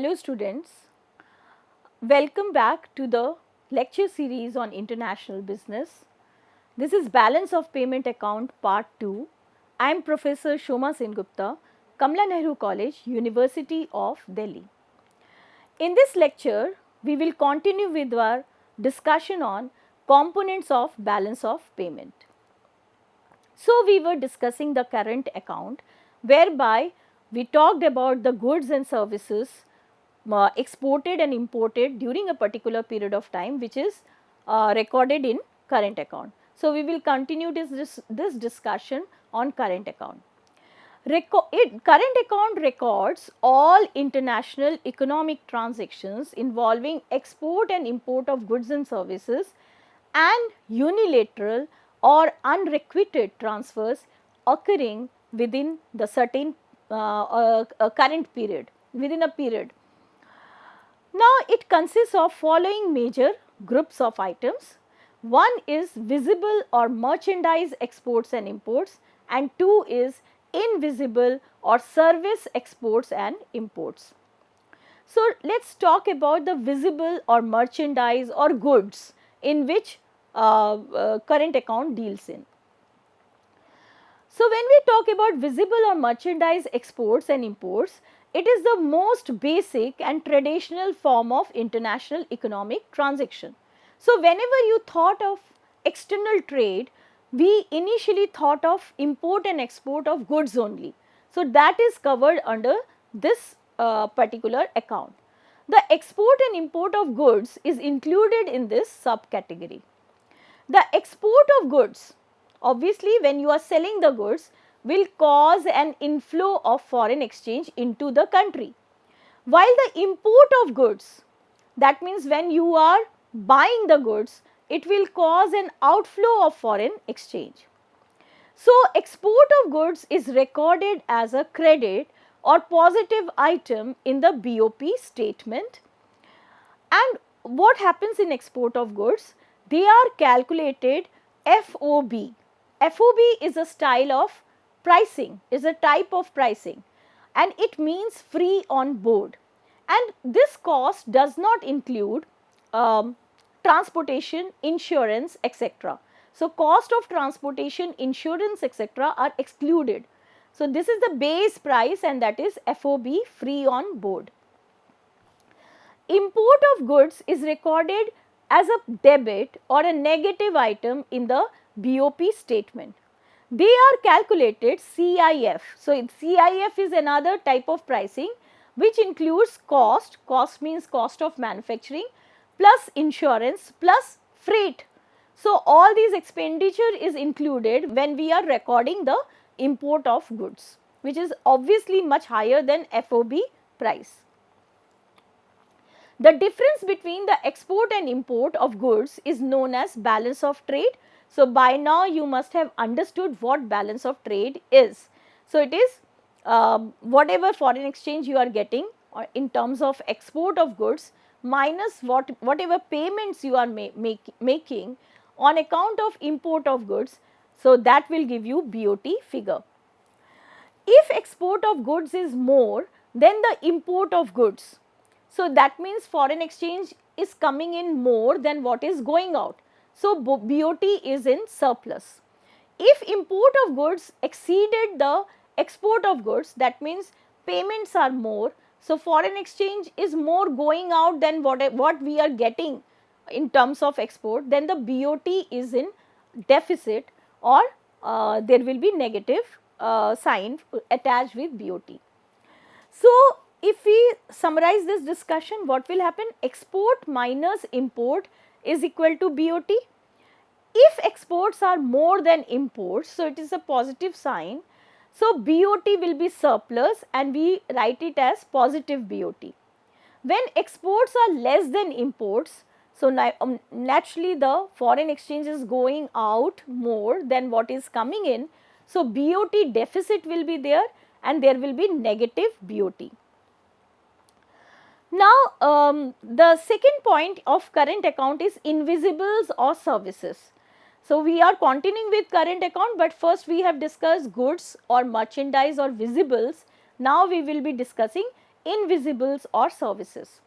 Hello students, welcome back to the lecture series on international business. This is Balance of Payment Account Part 2. I am Professor Soma Sen Gupta, Kamla Nehru College, University of Delhi. In this lecture, we will continue with our discussion on components of balance of payment. So, we were discussing the current account whereby we talked about the goods and services exported and imported during a particular period of time, which is recorded in current account. So, we will continue this discussion on current account. Current account records all international economic transactions involving export and import of goods and services and unilateral or unrequited transfers occurring within the certain current period, within a period. Now, it consists of following major groups of items. One is visible or merchandise exports and imports, and two is invisible or service exports and imports. So, let us talk about the visible or merchandise or goods in which current account deals in. So, when we talk about visible or merchandise exports and imports, it is the most basic and traditional form of international economic transaction. So, whenever you thought of external trade, we initially thought of import and export of goods only. So, that is covered under this particular account. The export and import of goods is included in this subcategory. The export of goods, obviously when you are selling the goods, will cause an inflow of foreign exchange into the country. While the import of goods, that means when you are buying the goods, it will cause an outflow of foreign exchange. So, export of goods is recorded as a credit or positive item in the BOP statement. And what happens in export of goods? They are calculated FOB. FOB is a style of pricing, is a type of pricing, and it means free on board, and this cost does not include transportation, insurance, etc. So, cost of transportation, insurance, etc. are excluded. So, this is the base price and that is FOB, free on board. Import of goods is recorded as a debit or a negative item in the BOP statement. They are calculated CIF. So, CIF is another type of pricing which includes cost means cost of manufacturing, plus insurance, plus freight. So, all these expenditure is included when we are recording the import of goods, which is obviously much higher than FOB price. The difference between the export and import of goods is known as balance of trade. So, by now you must have understood what balance of trade is. So, it is whatever foreign exchange you are getting or in terms of export of goods minus whatever payments you are making on account of import of goods. So, that will give you BOT figure. If export of goods is more than the import of goods, so that means foreign exchange is coming in more than what is going out. So, BOT is in surplus. If import of goods exceeded the export of goods, that means payments are more. So, foreign exchange is more going out than what we are getting in terms of export, then the BOT is in deficit or there will be negative sign attached with BOT. So, if we summarize this discussion, what will happen? Export minus import is equal to BOT. If exports are more than imports, so it is a positive sign. So, BOT will be surplus and we write it as positive BOT. When exports are less than imports, so naturally the foreign exchange is going out more than what is coming in. So, BOT deficit will be there and there will be negative BOT. Now, the second point of current account is invisibles or services. So, we are continuing with current account, but first we have discussed goods or merchandise or visibles. Now, we will be discussing invisibles or services.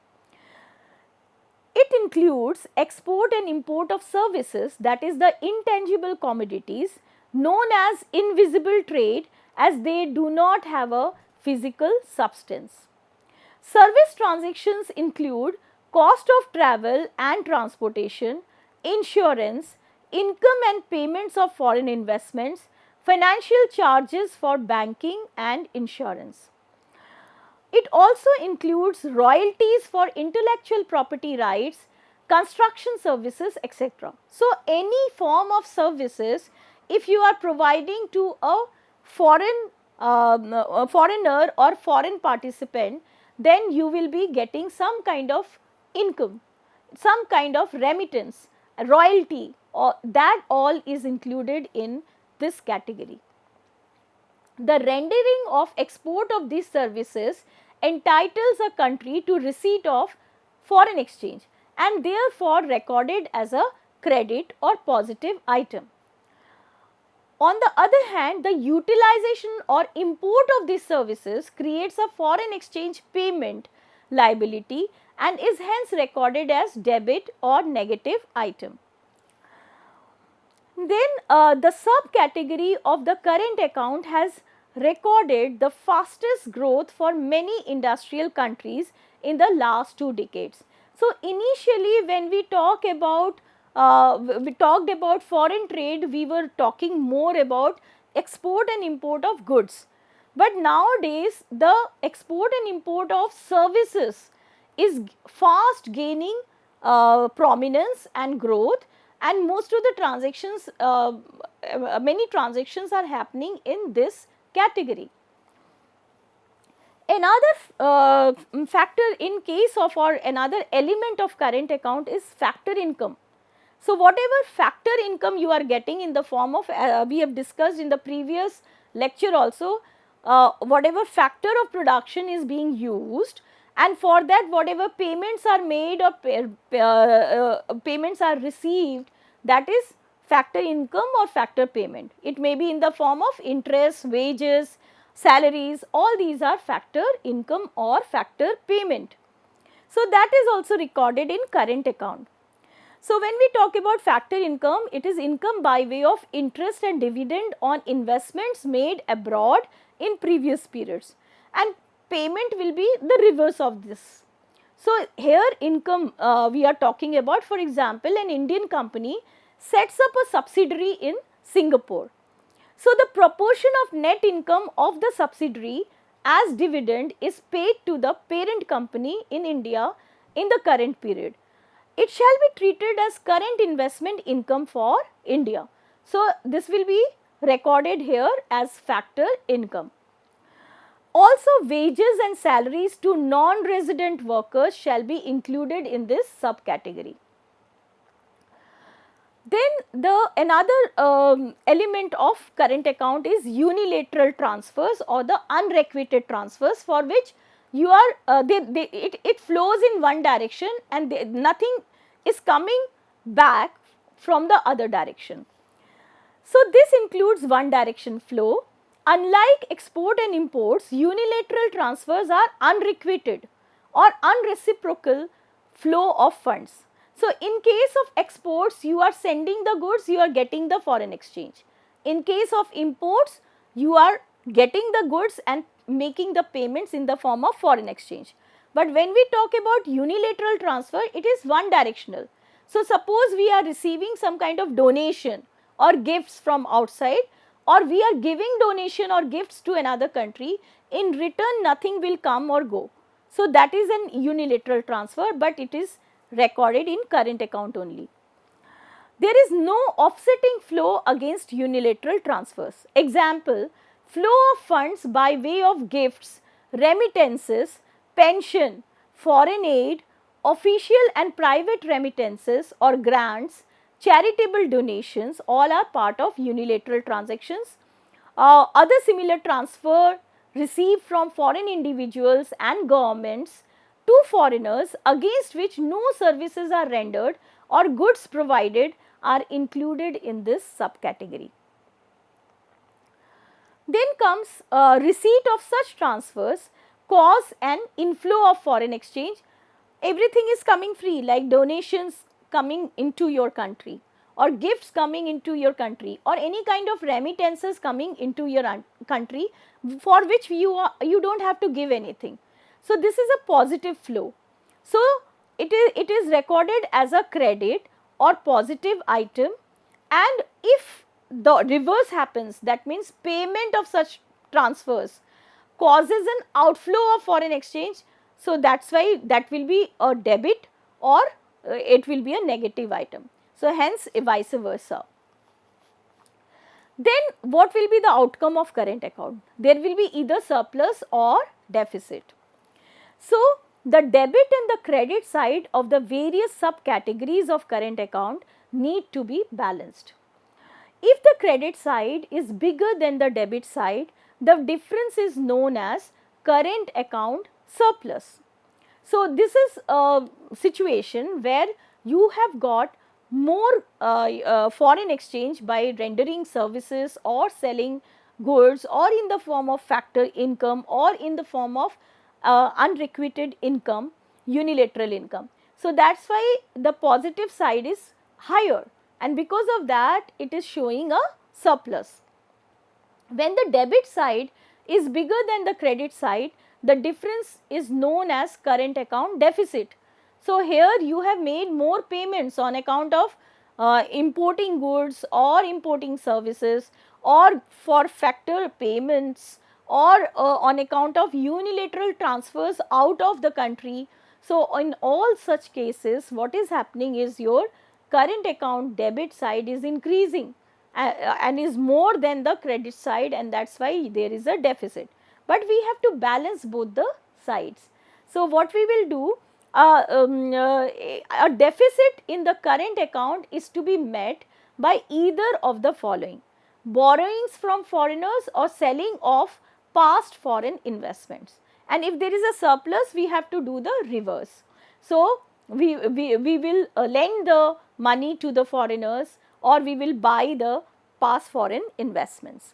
It includes export and import of services, that is the intangible commodities known as invisible trade, as they do not have a physical substance. Service transactions include cost of travel and transportation, insurance, income and payments of foreign investments, financial charges for banking and insurance. It also includes royalties for intellectual property rights, construction services, etc. So, any form of services, if you are providing to a foreigner or foreign participant, then you will be getting some kind of income, some kind of remittance, royalty, or that all is included in this category. The rendering of export of these services entitles a country to receipt of foreign exchange and therefore recorded as a credit or positive item. On the other hand, the utilization or import of these services creates a foreign exchange payment liability and is hence recorded as debit or negative item. Then the subcategory of the current account has recorded the fastest growth for many industrial countries in the last 2 decades. So, initially when we talked about foreign trade, we were talking more about export and import of goods. But nowadays the export and import of services is fast gaining prominence and growth, and most of the transactions, many transactions are happening in this category. Another factor in case of, or another element of current account is factor income. So, whatever factor income you are getting in the form of, we have discussed in the previous lecture also, whatever factor of production is being used, and for that whatever payments are made or payments are received, that is factor income or factor payment. It may be in the form of interest, wages, salaries, all these are factor income or factor payment. So, that is also recorded in current account. So, when we talk about factor income, it is income by way of interest and dividend on investments made abroad in previous periods, and payment will be the reverse of this. So, here income we are talking about, for example, an Indian company sets up a subsidiary in Singapore. So, the proportion of net income of the subsidiary as dividend is paid to the parent company in India in the current period. It shall be treated as current investment income for India. So, this will be recorded here as factor income. Also, wages and salaries to non-resident workers shall be included in this subcategory. Then another element of current account is unilateral transfers or the unrequited transfers, for which you are it flows in one direction and nothing is coming back from the other direction. So, this includes one direction flow. Unlike export and imports, unilateral transfers are unrequited or unreciprocal flow of funds. So, in case of exports, you are sending the goods, you are getting the foreign exchange. In case of imports, you are getting the goods and making the payments in the form of foreign exchange. But when we talk about unilateral transfer, it is one directional. So, suppose we are receiving some kind of donation or gifts from outside, or we are giving donation or gifts to another country, in return nothing will come or go. So, that is an unilateral transfer, but it is recorded in current account only. There is no offsetting flow against unilateral transfers. Example, flow of funds by way of gifts, remittances, pension, foreign aid, official and private remittances or grants, charitable donations, all are part of unilateral transactions. Other similar transfer received from foreign individuals and governments to foreigners against which no services are rendered or goods provided are included in this subcategory. Then comes receipt of such transfers cause an inflow of foreign exchange. Everything is coming free, like donations coming into your country, or gifts coming into your country, or any kind of remittances coming into your country, for which you don't have to give anything. So this is a positive flow. So it is recorded as a credit or positive item, and if the reverse happens, that means payment of such transfers causes an outflow of foreign exchange, so that's why that will be a debit, or it will be a negative item. So hence vice versa. Then what will be the outcome of current account? There will be either surplus or deficit. So the debit and the credit side of the various subcategories of current account need to be balanced. If the credit side is bigger than the debit side, the difference is known as current account surplus. So this is a situation where you have got more foreign exchange by rendering services or selling goods, or in the form of factor income, or in the form of unrequited income, unilateral income. So that's why the positive side is higher, and because of that it is showing a surplus. When the debit side is bigger than the credit side, the difference is known as current account deficit. So here you have made more payments on account of importing goods or importing services, or for factor payments, or on account of unilateral transfers out of the country. So in all such cases, what is happening is your current account debit side is increasing and is more than the credit side, and that is why there is a deficit. But we have to balance both the sides. So what we will do, a deficit in the current account is to be met by either of the following: borrowings from foreigners or selling of past foreign investments. And if there is a surplus, we have to do the reverse. So we will lend the money to the foreigners, or we will buy the past foreign investments.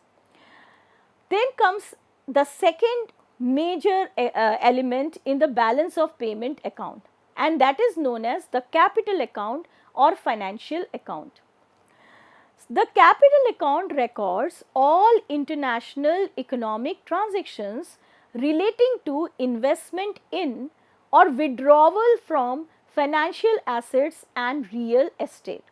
Then comes the second major element in the balance of payment account, and that is known as the capital account or financial account. The capital account records all international economic transactions relating to investment in or withdrawal from financial assets and real estate.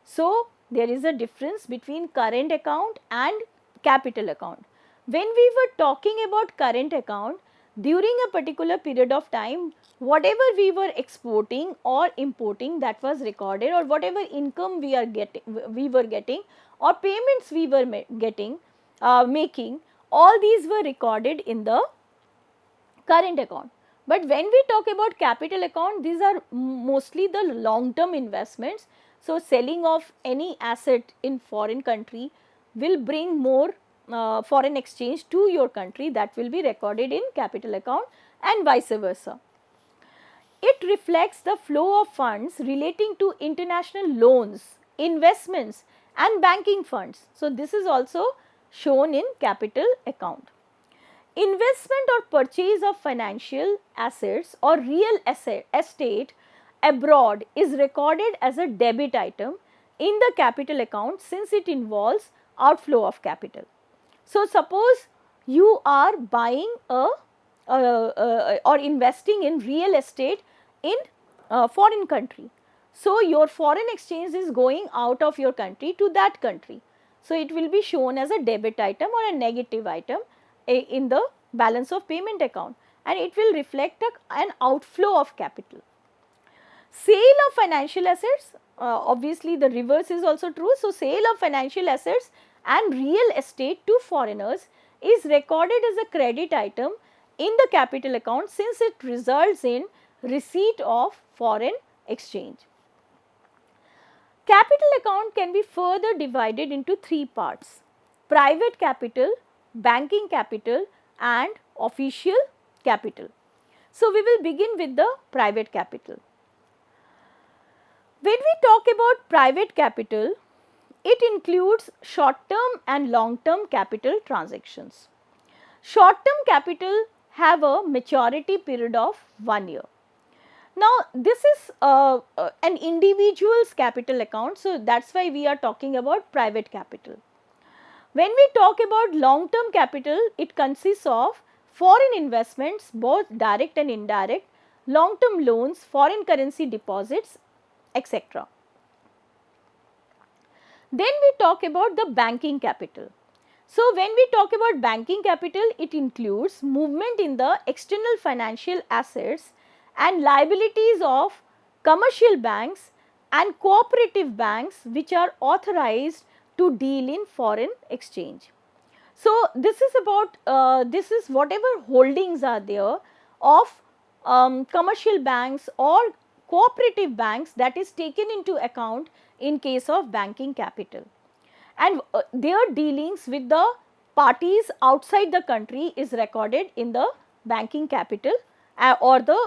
So there is a difference between current account and capital account. When we were talking about current account, during a particular period of time, whatever we were exporting or importing, that was recorded, or whatever income we were getting, or payments we were making, all these were recorded in the current account. But when we talk about capital account, these are mostly the long term investments. So selling of any asset in foreign country will bring more foreign exchange to your country, that will be recorded in capital account, and vice versa. It reflects the flow of funds relating to international loans, investments and banking funds. So this is also shown in capital account. Investment or purchase of financial assets or real estate abroad is recorded as a debit item in the capital account, since it involves outflow of capital. So suppose you are buying or investing in real estate in foreign country. So your foreign exchange is going out of your country to that country. So it will be shown as a debit item or a negative item in the balance of payment account, and it will reflect an outflow of capital. Sale of financial assets, obviously the reverse is also true. So sale of financial assets and real estate to foreigners is recorded as a credit item in the capital account, since it results in receipt of foreign exchange. Capital account can be further divided into three parts: private capital, banking capital and official capital. So we will begin with the private capital. When we talk about private capital, it includes short term and long term capital transactions. Short term capital have a maturity period of 1 year. Now, this is an individual's capital account, so that is why we are talking about private capital. When we talk about long term capital, it consists of foreign investments, both direct and indirect, long term loans, foreign currency deposits, etc. Then we talk about the banking capital. So, when we talk about banking capital, it includes movement in the external financial assets and liabilities of commercial banks and cooperative banks which are authorized to deal in foreign exchange. So, this is about this is whatever holdings are there of commercial banks or cooperative banks that is taken into account in case of banking capital, and their dealings with the parties outside the country is recorded in the banking capital or the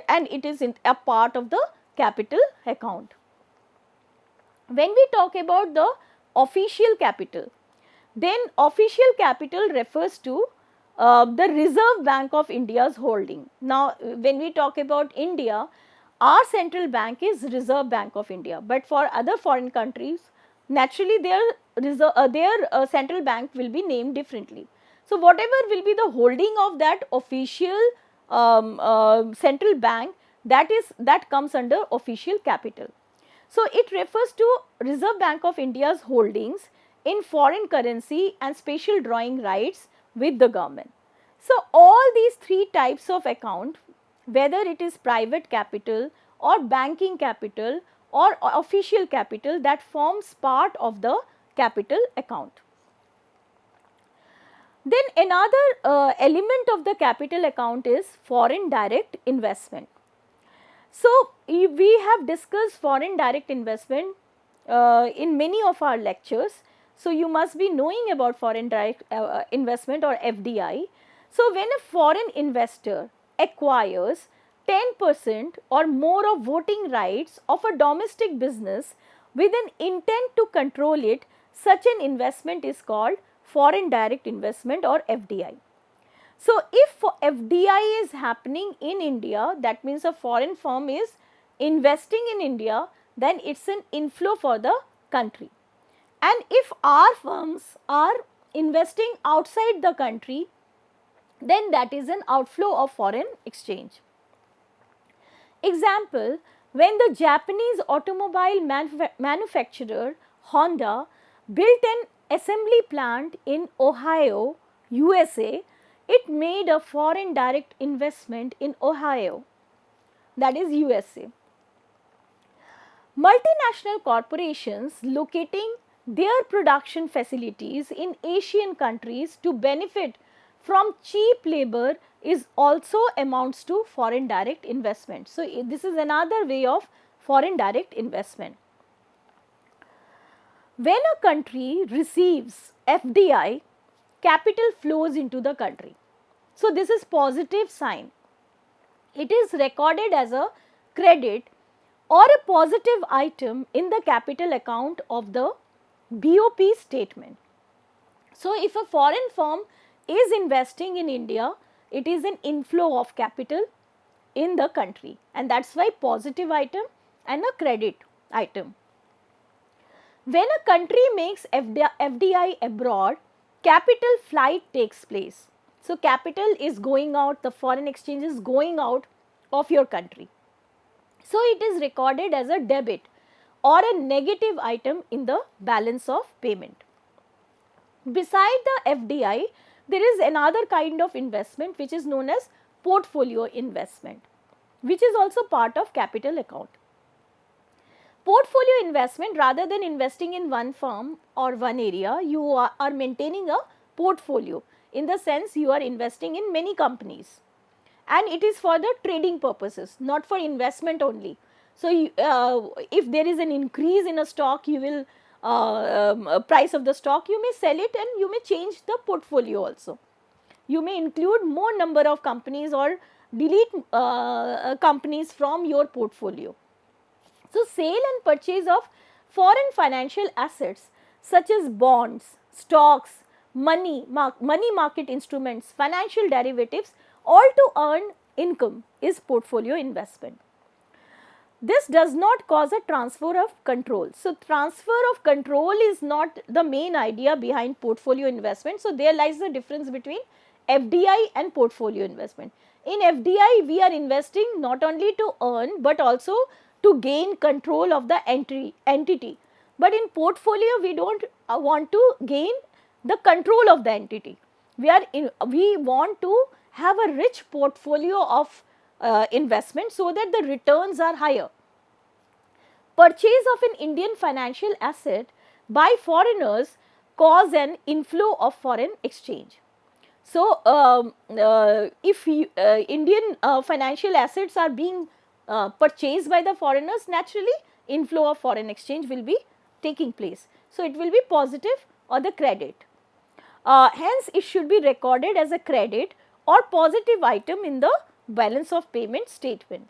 and it is a part of the capital account. When we talk about the official capital, then official capital refers to the Reserve Bank of India's holding. Now, when we talk about India, our central bank is Reserve Bank of India, but for other foreign countries, naturally their central bank will be named differently. So, whatever will be the holding of that official central bank, that comes under official capital. So, it refers to Reserve Bank of India's holdings in foreign currency and special drawing rights with the government. So, all these three types of account, whether it is private capital or banking capital or official capital, that forms part of the capital account. Then another element of the capital account is foreign direct investment. So, we have discussed foreign direct investment in many of our lectures. So, you must be knowing about foreign direct investment or FDI. So, when a foreign investor acquires 10% or more of voting rights of a domestic business with an intent to control it, such an investment is called foreign direct investment or FDI. So, if FDI is happening in India, that means a foreign firm is investing in India, then it is an inflow for the country. And if our firms are investing outside the country, then that is an outflow of foreign exchange. Example, when the Japanese automobile manufacturer Honda built an assembly plant in Ohio, USA, it made a foreign direct investment in Ohio, that is USA. Multinational corporations locating their production facilities in Asian countries to benefit from cheap labor is also amounts to foreign direct investment. So, this is another way of foreign direct investment. When a country receives FDI, capital flows into the country. So, this is positive sign. It is recorded as a credit or a positive item in the capital account of the BOP statement. So, if a foreign firm is investing in India, it is an inflow of capital in the country, and that is why positive item and a credit item. When a country makes FDI abroad, capital flight takes place. So, capital is going out, the foreign exchange is going out of your country. So, it is recorded as a debit or a negative item in the balance of payment. Beside the FDI, there is another kind of investment which is known as portfolio investment, which is also part of capital account. Portfolio investment, rather than investing in one firm or one area, you are maintaining a portfolio, in the sense you are investing in many companies, and it is for the trading purposes, not for investment only. So, if there is an increase in a stock, you will price of the stock, you may sell it and you may change the portfolio also. You may include more number of companies or delete companies from your portfolio. So, sale and purchase of foreign financial assets such as bonds, stocks, money market instruments, financial derivatives, All to earn income is portfolio investment. This does not cause a transfer of control. So, transfer of control is not the main idea behind portfolio investment. So, there lies the difference between FDI and portfolio investment. In FDI, we are investing not only to earn, but also to gain control of the entity. But in portfolio, we do not want to gain the control of the entity. We want to have a rich portfolio of investment so that the returns are higher. Purchase of an Indian financial asset by foreigners cause an inflow of foreign exchange. So, if Indian financial assets are being purchased by the foreigners, naturally inflow of foreign exchange will be taking place. So, it will be positive or the credit. Hence, it should be recorded as a credit or positive item in the balance of payment statement.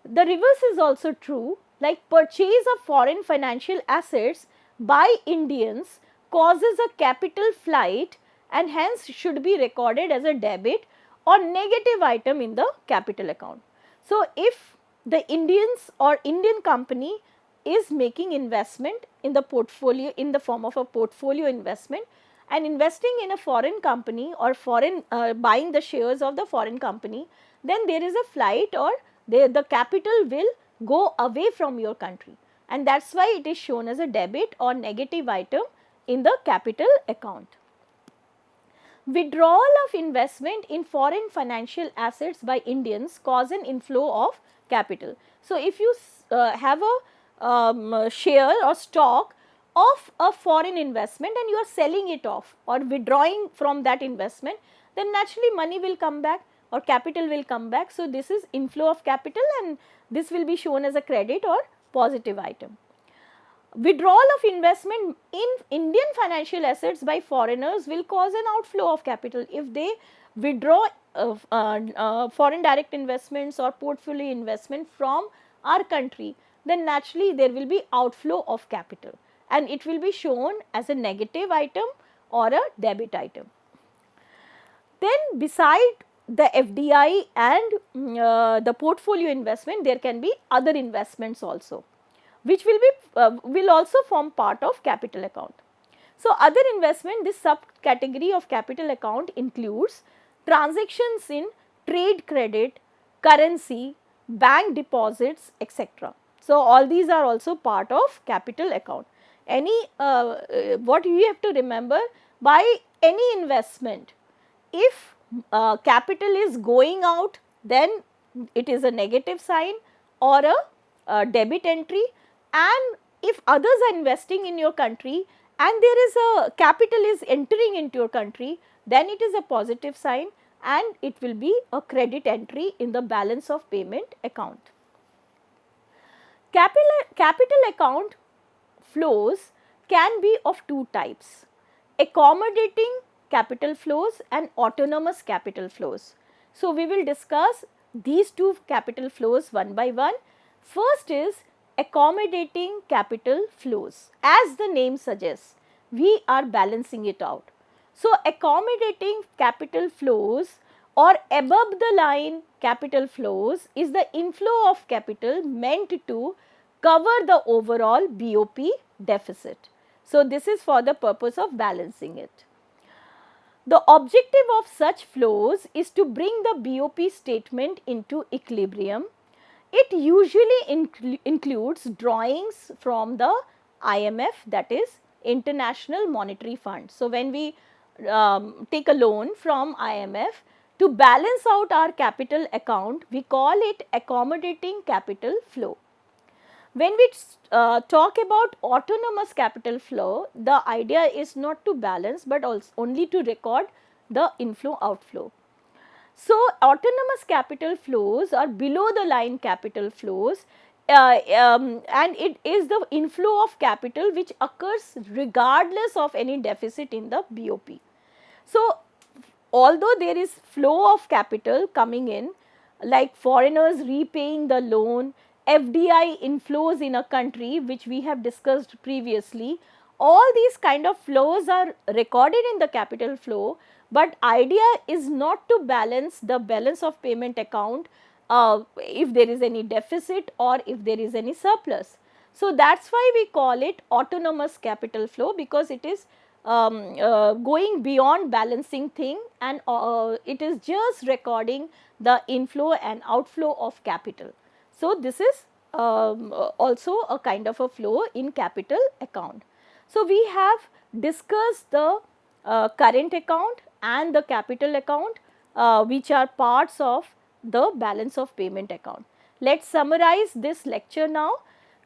The reverse is also true, like purchase of foreign financial assets by Indians causes a capital flight and hence should be recorded as a debit or negative item in the capital account. So, if the Indians or Indian company is making investment in the portfolio in the form of a portfolio investment and investing in a foreign company or foreign buying the shares of the foreign company, then there is a flight or the capital will go away from your country, and that is why it is shown as a debit or negative item in the capital account. Withdrawal of investment in foreign financial assets by Indians cause an inflow of capital. So, if you have a share or stock of a foreign investment and you are selling it off or withdrawing from that investment, then naturally money will come back or capital will come back. So, this is inflow of capital and this will be shown as a credit or positive item. Withdrawal of investment in Indian financial assets by foreigners will cause an outflow of capital. If they withdraw foreign direct investments or portfolio investment from our country, then naturally there will be outflow of capital and it will be shown as a negative item or a debit item. Then beside the FDI and the portfolio investment, there can be other investments also, which will also form part of capital account. So, other investment, this subcategory of capital account includes transactions in trade credit, currency, bank deposits, etc. So, all these are also part of capital account. What you have to remember, by any investment, if capital is going out, then it is a negative sign or a debit entry, and if others are investing in your country and there is a capital is entering into your country, then it is a positive sign and it will be a credit entry in the balance of payment account. Capital account flows can be of two types: accommodating capital flows and autonomous capital flows. So, we will discuss these two capital flows one by one. First is accommodating capital flows. As the name suggests, we are balancing it out. So, accommodating capital flows or above the line capital flows is the inflow of capital meant to cover the overall BOP deficit. So, this is for the purpose of balancing it. The objective of such flows is to bring the BOP statement into equilibrium. It usually includes drawings from the IMF, that is International Monetary Fund. So, when we take a loan from IMF to balance out our capital account, we call it accommodating capital flow. When we talk about autonomous capital flow, the idea is not to balance but also only to record the inflow outflow. So, autonomous capital flows are below the line capital flows and it is the inflow of capital which occurs regardless of any deficit in the BOP. So, although there is flow of capital coming in, like foreigners repaying the loan, FDI inflows in a country which we have discussed previously, all these kind of flows are recorded in the capital flow, but idea is not to balance the balance of payment account if there is any deficit or if there is any surplus. So, that is why we call it autonomous capital flow, because it is going beyond balancing thing, and it is just recording the inflow and outflow of capital. So, this is also a kind of a flow in capital account. So, we have discussed the current account and the capital account, which are parts of the balance of payment account. Let us summarize this lecture now.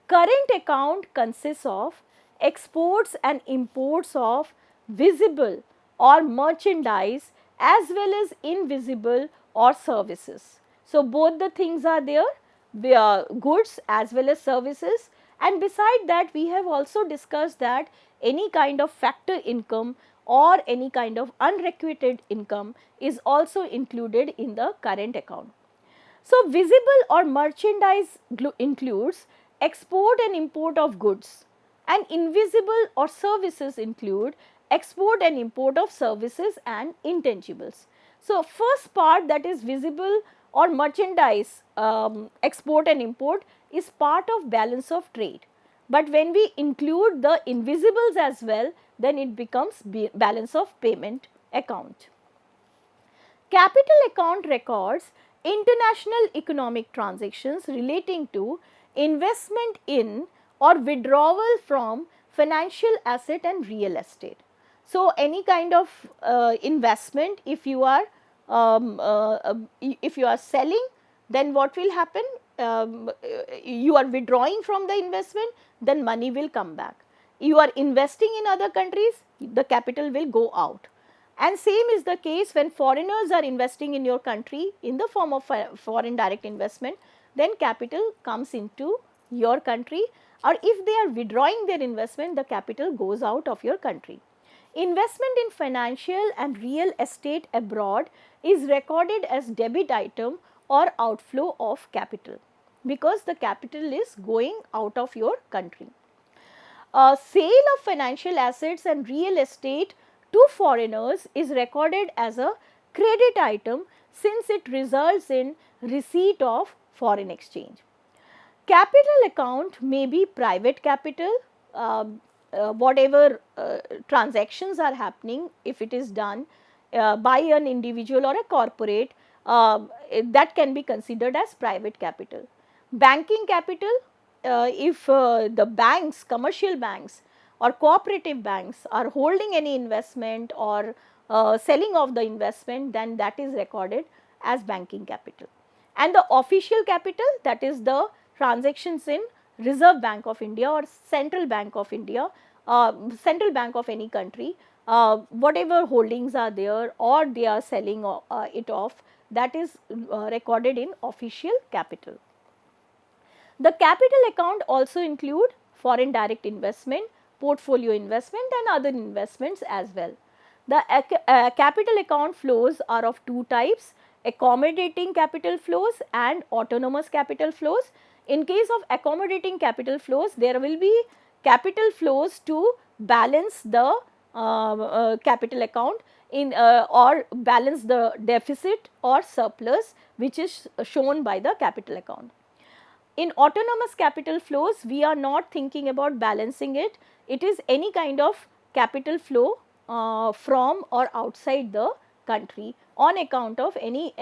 Current account consists of exports and imports of visible or merchandise as well as invisible or services. So, both the things are there, goods as well as services, and beside that we have also discussed that any kind of factor income or any kind of unrequited income is also included in the current account. So, visible or merchandise includes export and import of goods, and invisible or services include export and import of services and intangibles. So, first part, that is visible or merchandise export and import, is part of balance of trade, but when we include the invisibles as well, then it becomes balance of payment account. Capital account records international economic transactions relating to investment in or withdrawal from financial asset and real estate. So, any kind of investment, if you are selling, then what will happen? You are withdrawing from the investment, then money will come back. You are investing in other countries, the capital will go out. And same is the case when foreigners are investing in your country in the form of foreign direct investment, then capital comes into your country, or if they are withdrawing their investment, the capital goes out of your country. Investment in financial and real estate abroad is recorded as debit item or outflow of capital, because the capital is going out of your country. Sale of financial assets and real estate to foreigners is recorded as a credit item, since it results in receipt of foreign exchange. Capital account may be private capital, whatever transactions are happening, if it is done by an individual or a corporate, that can be considered as private capital. Banking capital, if the banks, commercial banks or cooperative banks are holding any investment or selling of the investment, then that is recorded as banking capital. And the official capital, that is the transactions in Reserve Bank of India or Central Bank of India, Central Bank of any country, whatever holdings are there or they are selling it off, that is recorded in official capital. The capital account also include foreign direct investment, portfolio investment and other investments as well. The capital account flows are of two types: accommodating capital flows and autonomous capital flows. In case of accommodating capital flows, there will be capital flows to balance the capital account in or balance the deficit or surplus, which is shown by the capital account. In autonomous capital flows, we are not thinking about balancing it. It is any kind of capital flow from or outside the country on account of any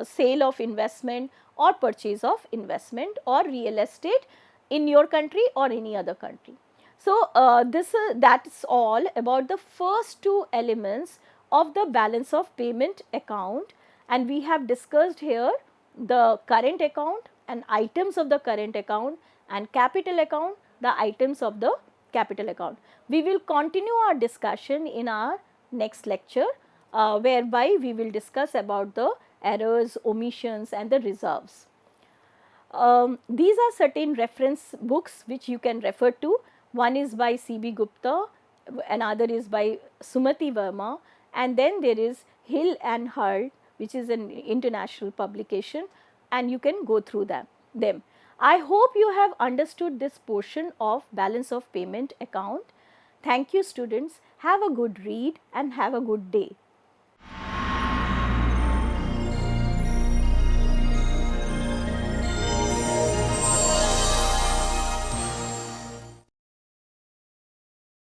sale of investment or purchase of investment or real estate in your country or any other country. So, that is all about the first two elements of the balance of payment account, and we have discussed here the current account and items of the current account, and capital account, the items of the capital account. We will continue our discussion in our next lecture, whereby we will discuss about the errors, omissions and the reserves. These are certain reference books which you can refer to. One is by C.B. Gupta, another is by Sumati Verma, and then there is Hill and Hurd, which is an international publication, and you can go through them. I hope you have understood this portion of balance of payment account. Thank you students. Have a good read and have a good day.